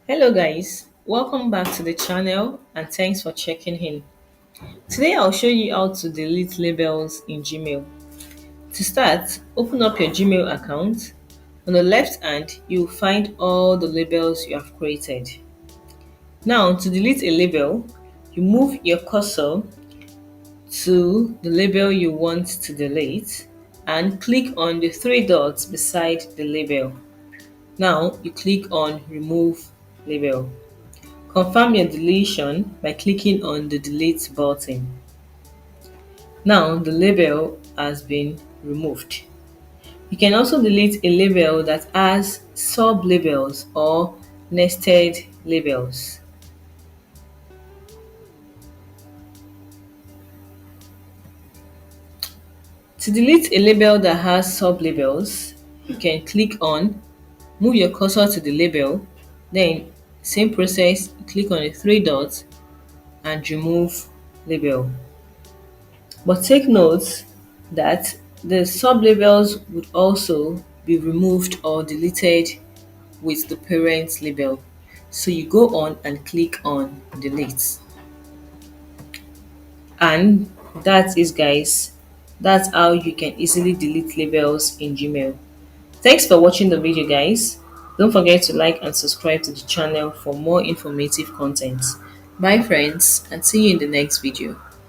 Hello guys, welcome back to the channel and thanks for checking in. Today I'll show you how to delete labels in Gmail. To start, open up your Gmail account. On the left hand, you'll find all the labels you have created. Now to delete a label, you move your cursor to the label you want to delete and click on the three dots beside the label. Now you click on remove label. Confirm your deletion by clicking on the delete button. Now the label has been removed. You can also delete a label that has sub-labels or nested labels. To delete a label that has sub-labels, you can click on, move your cursor to the label, then same process, click on the three dots and remove label. But take note that the sub-labels would also be removed or deleted with the parent label. So you go on and click on delete. And that is guys, that's how you can easily delete labels in Gmail. Thanks for watching the video guys. Don't forget to like and subscribe to the channel for more informative content. Bye friends and see you in the next video.